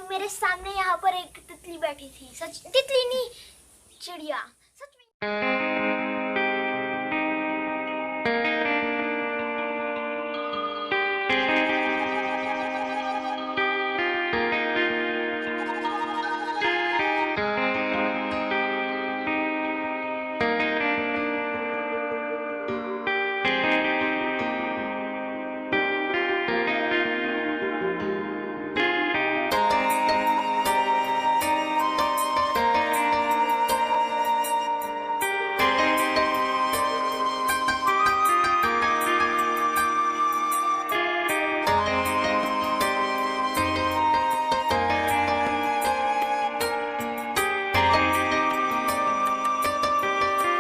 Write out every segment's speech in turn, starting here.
मेरे सामने यहाँ पर एक तितली बैठी थी। सच, तितली नहीं, चिड़िया, सच में।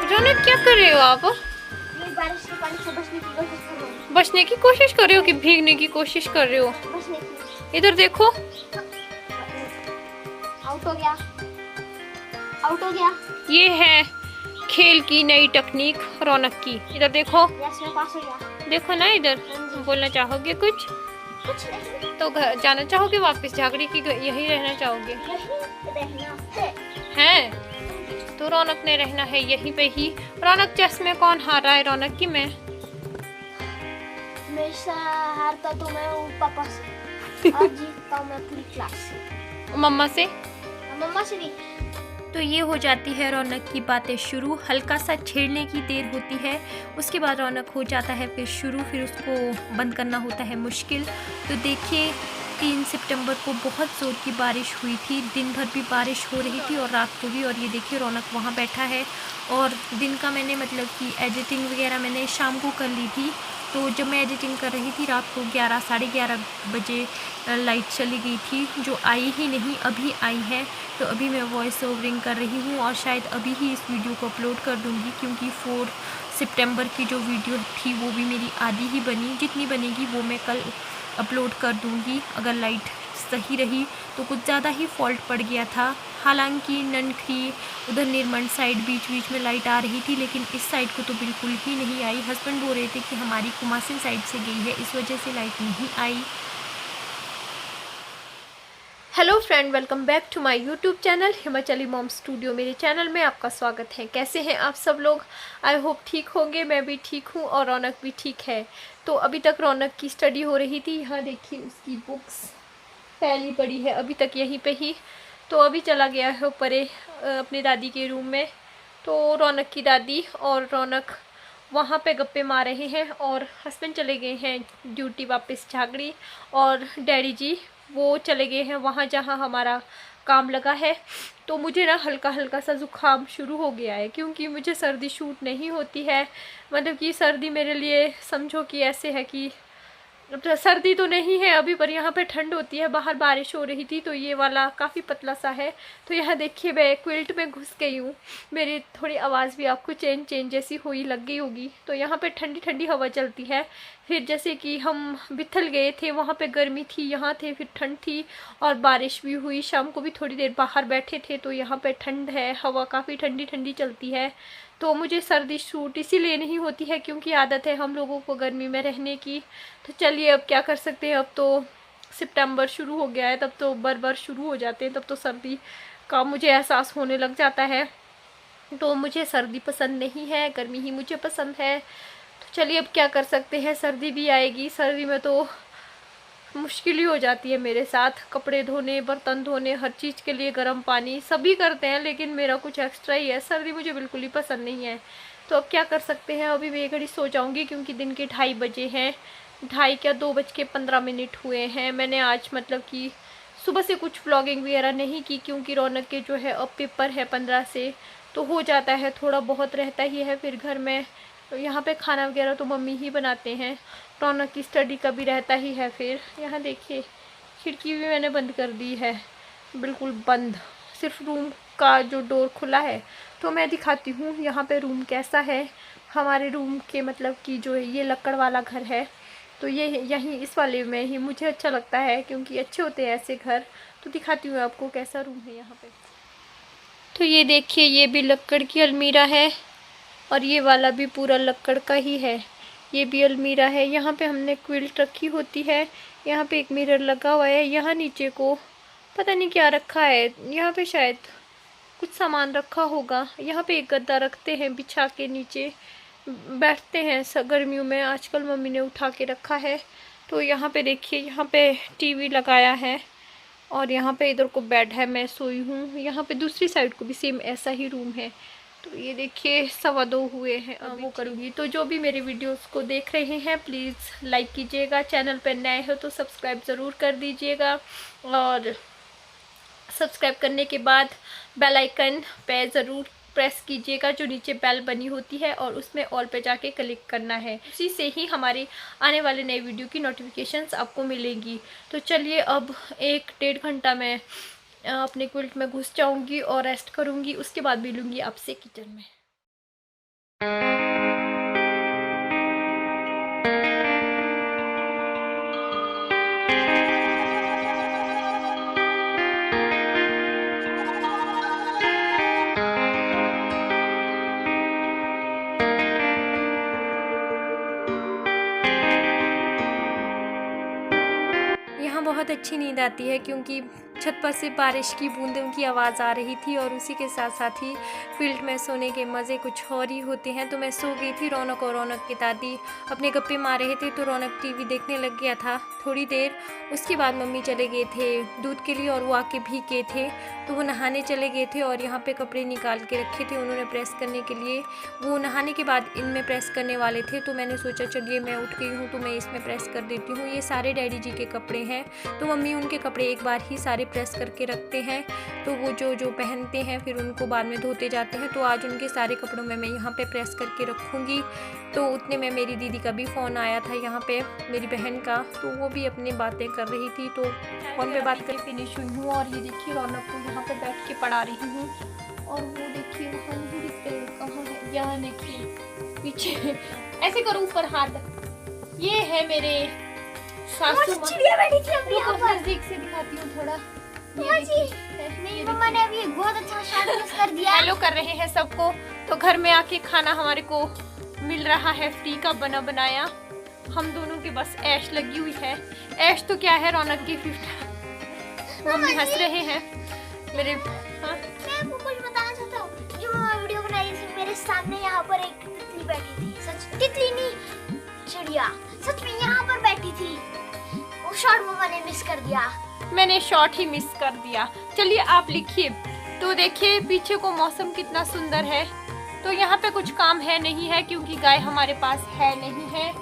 रौनक, क्या कर रहे हो आप? मैं बारिश के पानी से बचने की कोशिश कर रही हूँ। बचने की कोशिश कर रहे हो कि भीगने की कोशिश कर रहे हो? बचने की। इधर देखो। आउट हो गया, आउट हो गया। ये है खेल की नई टेक्निक रौनक की। इधर देखो, यस, मैं पास हो गया। देखो ना इधर। बोलना चाहोगे कुछ? कुछ नहीं, तो घर जाना चाहोगे वापस झागड़ी की? यही रहना चाहोगे? यही रहना है। हैं? तो रौनक ने रहना है यहीं पे ही। रौनक, चेस में कौन हार रहा है? रौनक की मैं। हमेशा हारता तो मैं हूँ पापा से, और जीतता हूँ मैं पूरी क्लास से, मम्मा से। मम्मा से नहीं। तो ये हो जाती है रौनक की बातें शुरू। हल्का सा छेड़ने की देर होती है, उसके बाद रौनक हो जाता है फिर शुरू। फिर उसको बंद करना होता है मुश्किल। तो देखिए, 3 सितंबर को बहुत ज़ोर की बारिश हुई थी। दिन भर भी बारिश हो रही थी और रात को भी। और ये देखिए, रौनक वहाँ बैठा है। और दिन का मैंने मतलब कि एडिटिंग वगैरह मैंने शाम को कर ली थी। तो जब मैं एडिटिंग कर रही थी रात को 11 साढ़े 11 बजे लाइट चली गई थी, जो आई ही नहीं, अभी आई है। तो अभी मैं वॉइस ओवरिंग कर रही हूँ और शायद अभी ही इस वीडियो को अपलोड कर दूँगी, क्योंकि 4 सितंबर की जो वीडियो थी वो भी मेरी आधी ही बनी। जितनी बनेगी वो मैं कल अपलोड कर दूँगी। अगर लाइट सही रही तो कुछ ज़्यादा ही फॉल्ट पड़ गया था। हालांकि ननखरी उधर निर्मंड साइड बीच बीच में लाइट आ रही थी, लेकिन इस साइड को तो बिल्कुल ही नहीं आई। हस्बैंड बोल रहे थे कि हमारी कुमासिन साइड से गई है, इस वजह से लाइट नहीं आई। Hello friend, welcome back to my YouTube channel Himachali mom studio. मेरे चैनल में आपका स्वागत है। कैसे हैं आप सब लोग? आई होप ठीक होंगे। मैं भी ठीक हूँ और रौनक भी ठीक है। तो अभी तक रौनक की स्टडी हो रही थी। यहाँ देखिए, उसकी बुक्स फैली पड़ी है अभी तक यहीं पे ही। तो अभी चला गया है ऊपर अपनी दादी के रूम में। तो रौनक की दादी और रौनक वहाँ पे गप्पे मार रहे हैं और हस्बैंड चले गए हैं ड्यूटी वापस झागड़ी। और डैडी जी वो चले गए हैं वहाँ जहाँ हमारा काम लगा है। तो मुझे ना हल्का हल्का सा ज़ुकाम शुरू हो गया है, क्योंकि मुझे सर्दी शूट नहीं होती है। मतलब कि सर्दी मेरे लिए समझो कि ऐसे है कि सर्दी तो नहीं है अभी, पर यहाँ पे ठंड होती है। बाहर बारिश हो रही थी तो ये वाला काफ़ी पतला सा है। तो यहाँ देखिए, मैं क्विल्ट में घुस गई हूँ। मेरी थोड़ी आवाज़ भी आपको चेंज जैसी हुई लग गई होगी। तो यहाँ पे ठंडी ठंडी हवा चलती है। फिर जैसे कि हम बिथल गए थे, वहाँ पे गर्मी थी, यहाँ थे फिर ठंड थी और बारिश भी हुई। शाम को भी थोड़ी देर बाहर बैठे थे तो यहाँ पे ठंड है, हवा काफ़ी ठंडी ठंडी चलती है। तो मुझे सर्दी शूट इसीलिए नहीं होती है क्योंकि आदत है हम लोगों को गर्मी में रहने की। तो चलिए, अब क्या कर सकते हैं। अब तो सितंबर शुरू हो गया है, तब तो बर शुरू हो जाते हैं, तब तो सर्दी का मुझे एहसास होने लग जाता है। तो मुझे सर्दी पसंद नहीं है, गर्मी ही मुझे पसंद है। तो चलिए, अब क्या कर सकते हैं। सर्दी भी आएगी। सर्दी में तो मुश्किल ही हो जाती है मेरे साथ। कपड़े धोने, बर्तन धोने, हर चीज़ के लिए गर्म पानी सभी करते हैं, लेकिन मेरा कुछ एक्स्ट्रा ही है। सर्दी मुझे बिल्कुल ही पसंद नहीं है। तो अब क्या कर सकते हैं। अभी मैं घड़ी सो जाऊंगी क्योंकि दिन के 2:30 बजे हैं। 2:30 क्या 2:15 हुए हैं। मैंने आज मतलब कि सुबह से कुछ व्लॉगिंग वगैरह नहीं की, क्योंकि रौनक के जो है अब पेपर है 15 से। तो हो जाता है, थोड़ा बहुत रहता ही है फिर घर में। तो यहाँ पे खाना वगैरह तो मम्मी ही बनाते हैं। रौनक की स्टडी का भी रहता ही है। फिर यहाँ देखिए, खिड़की भी मैंने बंद कर दी है, बिल्कुल बंद। सिर्फ रूम का जो डोर खुला है। तो मैं दिखाती हूँ यहाँ पे रूम कैसा है। हमारे रूम के मतलब कि जो ये लकड़ वाला घर है, तो ये यहीं इस वाले में ही मुझे अच्छा लगता है, क्योंकि अच्छे होते हैं ऐसे घर। तो दिखाती हूँ आपको कैसा रूम है यहाँ पे। तो ये देखिए, ये भी लकड़ की अलमीरा है और ये वाला भी पूरा लकड़ का ही है। ये भी अलमीरा है। यहाँ पे हमने क्विल्ट रखी होती है। यहाँ पे एक मिरर लगा हुआ है। यहाँ नीचे को पता नहीं क्या रखा है यहाँ पे, शायद कुछ सामान रखा होगा। यहाँ पे एक गद्दा रखते हैं बिछा के, नीचे बैठते हैं गर्मियों में। आजकल मम्मी ने उठा के रखा है। तो यहाँ पे देखिए, यहाँ पे टीवी लगाया है और यहाँ पे इधर को बेड है, मैं सोई हूँ। यहाँ पे दूसरी साइड को भी सेम ऐसा ही रूम है। तो ये देखिए 2:15 हुए हैं, अब वो करूँगी। तो जो भी मेरे वीडियोस को देख रहे हैं प्लीज़ लाइक कीजिएगा, चैनल पर नए हो तो सब्सक्राइब ज़रूर कर दीजिएगा, और सब्सक्राइब करने के बाद बेल आइकन पे ज़रूर प्रेस कीजिएगा, जो नीचे बेल बनी होती है, और उसमें ऑल पे जाके क्लिक करना है। उसी से ही हमारे आने वाले नए वीडियो की नोटिफिकेशंस आपको मिलेंगी। तो चलिए अब 1-1.5 घंटा मैं अपने क्विल्ट में घुस जाऊंगी और रेस्ट करूंगी। उसके बाद मिलूंगी आपसे किचन में। यहाँ बहुत अच्छी नींद आती है क्योंकि छत पर से बारिश की बूंदों की आवाज़ आ रही थी, और उसी के साथ साथ ही फील्ड में सोने के मज़े कुछ और ही होते हैं। तो मैं सो गई थी। रौनक और रौनक की दादी अपने गप्पे मार रहे थे, तो रौनक टीवी देखने लग गया था थोड़ी देर। उसके बाद मम्मी चले गए थे दूध के लिए, और वो आके भीग गए थे तो वो नहाने चले गए थे। और यहाँ पे कपड़े निकाल के रखे थे उन्होंने प्रेस करने के लिए। वो नहाने के बाद इनमें प्रेस करने वाले थे, तो मैंने सोचा चलिए मैं उठ गई हूँ तो मैं इसमें प्रेस कर देती हूँ। ये सारे डैडी जी के कपड़े हैं, तो मम्मी उनके कपड़े एक बार ही सारे प्रेस करके रखते हैं, तो वो जो पहनते हैं फिर उनको बाद में धोते जाते हैं। तो आज उनके सारे कपड़ों में मैं यहाँ पे प्रेस करके रखूँगी। तो उतने में मेरी दीदी का भी फ़ोन आया था यहाँ पे, मेरी बहन का, तो वो भी अपनी बातें कर रही थी। तो फ़ोन पे बात कर फिनिश हुई हूँ, और ये देखिए रौनक को यहाँ पे बैठ के पढ़ा रही हूँ। और वो देखिए वहाँ नहीं दिखते कहाँ है, यहाँ देखिए पीछे। ऐसे करो ऊपर हाथ। ये है मेरे सासू माँ। चिड़िया बैठी थी अभी यहाँ पर। नजदीक से दिखाती हूँ थोड़ा। नहीं मम्मा ने अभी एक बहुत अच्छा शॉट मिस कर दिया। हेलो कर रहे हैं सबको। तो घर में आके खाना हमारे को मिल रहा है फ्री का बना बनाया। हम दोनों के बस ऐश लगी हुई है। ऐश तो क्या है, रौनक की 50 मम्मी हंस रहे हैं मेरे। हाँ मैं आपको कुछ बताना चाहता हूँ। जो मम्मा वीडियो बनाई थी मेरे सामने यहाँ पर एक तितली बैठी थी। सच तितली नहीं, चिड़िया सच में यहाँ पर बैठी थी। वो शॉट मम्मा ने मिस कर दिया। मैंने शॉट ही मिस कर दिया। चलिए आप लिखिए। तो देखिए पीछे को मौसम कितना सुंदर है। तो यहाँ पे कुछ काम है नहीं है क्योंकि गाय हमारे पास है नहीं है,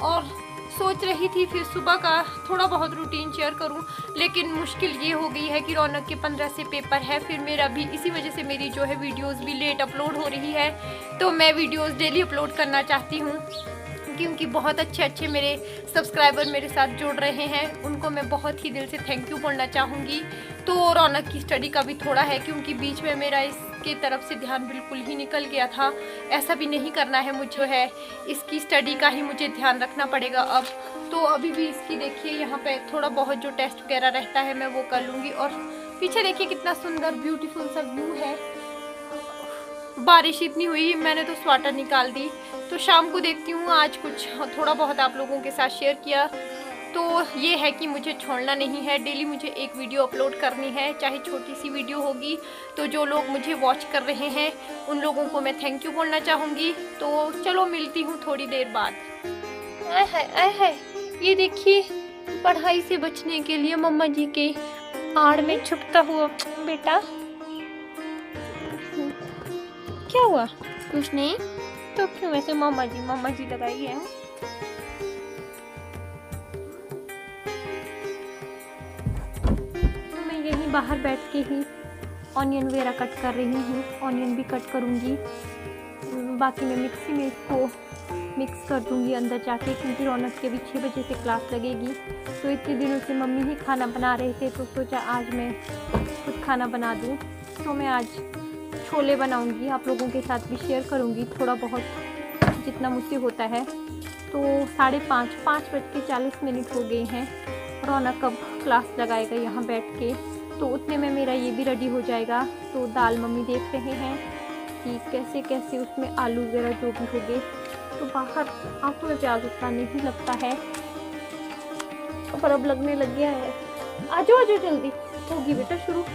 और सोच रही थी फिर सुबह का थोड़ा बहुत रूटीन शेयर करूं, लेकिन मुश्किल ये हो गई है कि रौनक के 15 से पेपर है, फिर मेरा भी इसी वजह से मेरी जो है वीडियोस भी लेट अपलोड हो रही है। तो मैं वीडियोस डेली अपलोड करना चाहती हूँ क्योंकि बहुत अच्छे मेरे सब्सक्राइबर मेरे साथ जुड़ रहे हैं, उनको मैं बहुत ही दिल से थैंक यू बोलना चाहूँगी। तो रौनक की स्टडी का भी थोड़ा है क्योंकि बीच में मेरा इसके तरफ से ध्यान बिल्कुल ही निकल गया था। ऐसा भी नहीं करना है मुझे, है इसकी स्टडी का ही मुझे ध्यान रखना पड़ेगा अब। तो अभी भी इसकी देखिए यहाँ पे थोड़ा बहुत जो टेस्ट वगैरह रहता है मैं वो कर लूँगी। और पीछे देखिए कितना सुंदर ब्यूटीफुल सा व्यू है। बारिश इतनी हुई मैंने तो स्वेटर निकाल दी। तो शाम को देखती हूँ, आज कुछ थोड़ा बहुत आप लोगों के साथ शेयर किया। तो ये है कि मुझे छोड़ना नहीं है, डेली मुझे एक वीडियो अपलोड करनी है, चाहे छोटी सी वीडियो होगी। तो जो लोग मुझे वॉच कर रहे हैं उन लोगों को मैं थैंक यू बोलना चाहूँगी। तो चलो मिलती हूँ थोड़ी देर बाद। आय है ये देखिए, पढ़ाई से बचने के लिए मम्मा जी के आड़ में छुपता हुआ बेटा। क्या हुआ? कुछ नहीं। तो क्यों वैसे मम्मा जी लगाई है। तो मैं यहीं बाहर बैठ के ही ऑनियन वगैरह कट कर रही हूँ, ऑनियन भी कट करूँगी। बाकी मैं मिक्सी में इसको मिक्स कर दूँगी अंदर जाके, क्योंकि रौनक के भी 6 बजे से क्लास लगेगी। तो इतने दिनों से मम्मी ही खाना बना रहे थे, तो सोचा आज मैं खुद खाना बना दूँ। तो मैं आज छोले बनाऊंगी, आप लोगों के साथ भी शेयर करूंगी थोड़ा बहुत जितना मुझसे होता है। तो 5:40 हो गए हैं। रौनक अब क्लास लगाएगा यहाँ बैठ के, तो उतने में मेरा ये भी रेडी हो जाएगा। तो दाल मम्मी देख रहे हैं कि कैसे कैसे उसमें आलू वगैरह जो भी हो गए। तो बाहर आंखों में प्याज उतना नहीं लगता है, पर अब लगने लग गया है। आ जाओ जल्दी, होगी बेटा शुरू।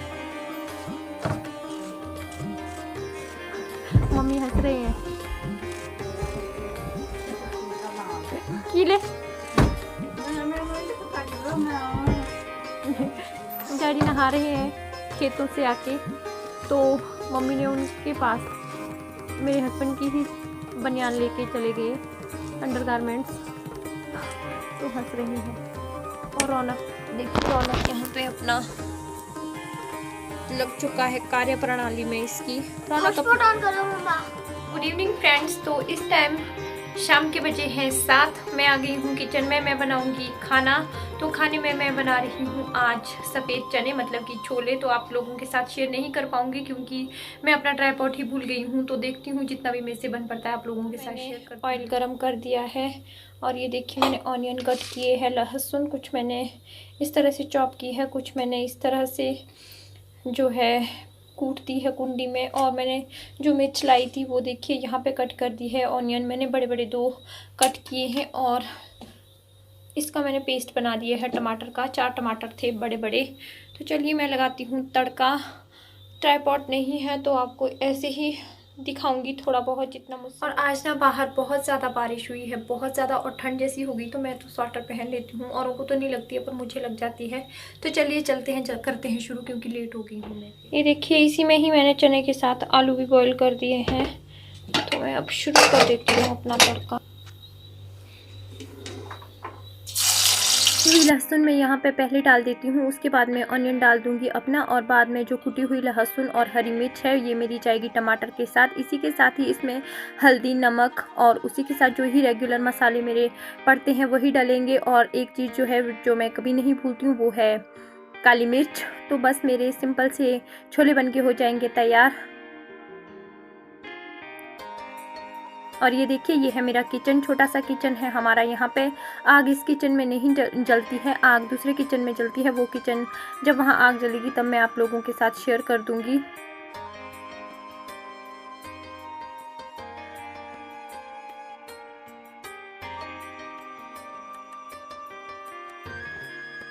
मम्मी हंस रहे हैं। कीले डैडी नहा रहे हैं खेतों से आके, तो मम्मी ने उनके पास मेरे हस्बैंड की ही बनियान लेके चले गए अंडरगारमेंट्स, तो हंस रही हैं। और रौनक देखिए, रौनक यहाँ पे अपना लग चुका है कार्य प्रणाली में इसकी। रौनक हॉटस्पॉट ऑन करो मम्मा। Good evening friends. तो इस टाइम शाम के बजे हैं 7। मैं आ गई हूँ किचन में, मैं बनाऊंगी खाना। तो खाने में मैं बना रही हूँ आज सफ़ेद चने, मतलब कि छोले। तो आप लोगों के साथ शेयर नहीं कर पाऊंगी क्योंकि मैं अपना ट्राइपॉड ही भूल गई हूँ। तो देखती हूँ जितना भी मेरे से बन पड़ता है आप लोगों के साथ शेयर कर। ऑयल गरम कर दिया है और ये देखिए मैंने ऑनियन कट किए हैं, लहसुन कुछ मैंने इस तरह से चॉप की है, कुछ मैंने इस तरह से जो है कूट दी है कुंडी में। और मैंने जो मिर्च लाई थी वो देखिए यहाँ पे कट कर दी है। ऑनियन मैंने बड़े बड़े 2 कट किए हैं और इसका मैंने पेस्ट बना दिया है टमाटर का। 4 टमाटर थे बड़े बड़े। तो चलिए मैं लगाती हूँ तड़का। ट्राइपॉड नहीं है तो आपको ऐसे ही दिखाऊंगी थोड़ा बहुत जितना मुझसे। और आज ना बाहर बहुत ज़्यादा बारिश हुई है, बहुत ज़्यादा, और ठंड जैसी हो गई। तो मैं तो स्वेटर पहन लेती हूँ, औरों को तो नहीं लगती है पर मुझे लग जाती है। तो चलिए चलते हैं, करते हैं शुरू क्योंकि लेट हो गई हूँ मैं। ये देखिए इसी में ही मैंने चने के साथ आलू भी बॉईल कर दिए हैं। तो मैं अब शुरू कर देती हूँ अपना तड़का। लहसुन मैं यहाँ पे पहले डाल देती हूँ, उसके बाद मैं ऑनियन डाल दूँगी अपना, और बाद में जो कुटी हुई लहसुन और हरी मिर्च है ये मेरी जाएगी टमाटर के साथ। इसी के साथ ही इसमें हल्दी, नमक और उसी के साथ जो ही रेगुलर मसाले मेरे पड़ते हैं वही डालेंगे। और एक चीज़ जो है जो मैं कभी नहीं भूलती हूँ वो है काली मिर्च। तो बस मेरे सिंपल से छोले बन के हो जाएंगे तैयार। और ये देखिए ये है मेरा किचन, छोटा सा किचन है हमारा। यहाँ पे आग इस किचन में नहीं जलती है, आग दूसरे किचन में जलती है। वो किचन जब वहाँ आग जलेगी तब मैं आप लोगों के साथ शेयर कर दूँगी।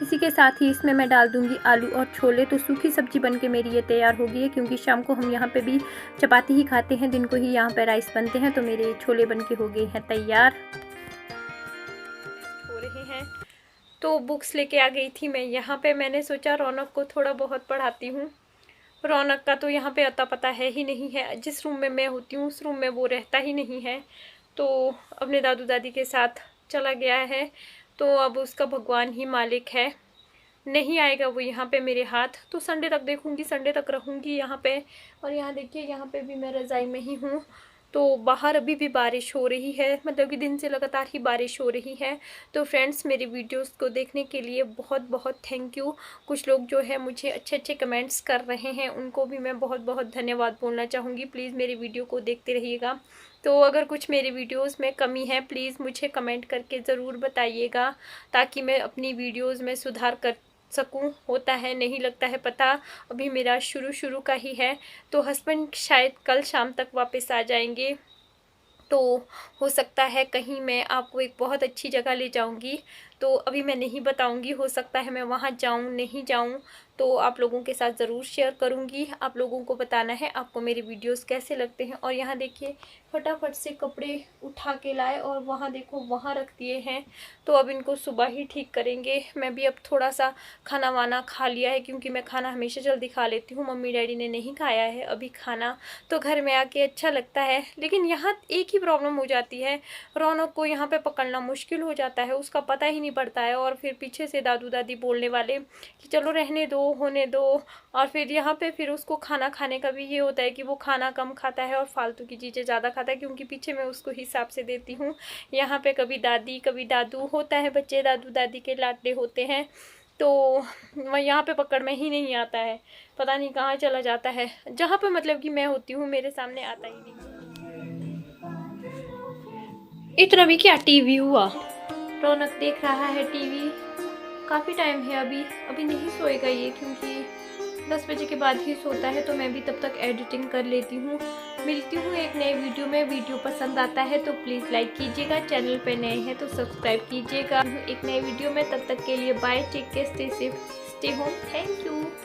इसी के साथ ही इसमें मैं डाल दूंगी आलू और छोले। तो सूखी सब्जी बनके मेरी ये तैयार हो गई है क्योंकि शाम को हम यहाँ पे भी चपाती ही खाते हैं, दिन को ही यहाँ पे राइस बनते हैं। तो मेरे छोले बनके हो गए हैं तैयार, हो रहे हैं। तो बुक्स लेके आ गई थी मैं यहाँ पे। मैंने सोचा रौनक को थोड़ा बहुत पढ़ाती हूँ। रौनक का तो यहाँ पे अता पता है ही नहीं है, जिस रूम में मैं होती हूँ उस रूम में वो रहता ही नहीं है। तो अपने दादू दादी के साथ चला गया है। तो अब उसका भगवान ही मालिक है, नहीं आएगा वो यहाँ पे मेरे हाथ। तो संडे तक देखूँगी, संडे तक रहूँगी यहाँ पे। और यहाँ देखिए यहाँ पे भी मैं रज़ाई में ही हूँ। तो बाहर अभी भी बारिश हो रही है, मतलब कि दिन से लगातार ही बारिश हो रही है। तो फ्रेंड्स मेरी वीडियोस को देखने के लिए बहुत बहुत थैंक यू। कुछ लोग जो है मुझे अच्छे अच्छे कमेंट्स कर रहे हैं, उनको भी मैं बहुत बहुत धन्यवाद बोलना चाहूँगी। प्लीज़ मेरी वीडियो को देखते रहिएगा। तो अगर कुछ मेरे वीडियोस में कमी है प्लीज़ मुझे कमेंट करके ज़रूर बताइएगा, ताकि मैं अपनी वीडियोस में सुधार कर सकूं। होता है नहीं लगता है पता, अभी मेरा शुरू का ही है। तो हस्बैंड शायद कल शाम तक वापस आ जाएंगे। तो हो सकता है कहीं मैं आपको एक बहुत अच्छी जगह ले जाऊंगी। तो अभी मैं नहीं बताऊंगी, हो सकता है मैं वहां जाऊं नहीं जाऊं, तो आप लोगों के साथ ज़रूर शेयर करूंगी। आप लोगों को बताना है आपको मेरे वीडियोस कैसे लगते हैं। और यहाँ देखिए फटाफट से कपड़े उठा के लाए और वहाँ देखो वहाँ रख दिए हैं। तो अब इनको सुबह ही ठीक करेंगे। मैं भी अब थोड़ा सा खाना वाना खा लिया है क्योंकि मैं खाना हमेशा जल्दी खा लेती हूँ। मम्मी डैडी ने नहीं खाया है अभी खाना, तो घर में आके अच्छा लगता है। लेकिन यहाँ एक ही प्रॉब्लम हो जाती है, रौनक को यहाँ पे पकड़ना मुश्किल हो जाता है, उसका पता ही नहीं पड़ता है। और फिर पीछे से दादू दादी बोलने वाले कि चलो रहने दो, होने दो। और फिर यहाँ पे फिर उसको खाना खाने का भी ये होता है कि वो खाना कम खाता है और फालतू की चीज़ें ज़्यादा खाता है, क्योंकि पीछे मैं उसको हिसाब से देती हूँ। यहाँ पे कभी दादी कभी दादू होता है, बच्चे दादू दादी के लाडले होते हैं। तो वह यहाँ पे पकड़ में ही नहीं आता है, पता नहीं कहाँ चला जाता है। जहाँ पे मतलब कि मैं होती हूँ मेरे सामने आता ही नहीं। इतना भी क्या टीवी हुआ, रौनक देख रहा है टीवी। काफ़ी टाइम है, अभी नहीं सोएगा ये, क्योंकि 10 बजे के बाद ही सोता है। तो मैं भी तब तक एडिटिंग कर लेती हूँ। मिलती हूँ एक नए वीडियो में। वीडियो पसंद आता है तो प्लीज़ लाइक कीजिएगा, चैनल पे नए हैं तो सब्सक्राइब कीजिएगा। एक नए वीडियो में, तब तक के लिए bye, take care, stay safe, stay stay home. Thank you.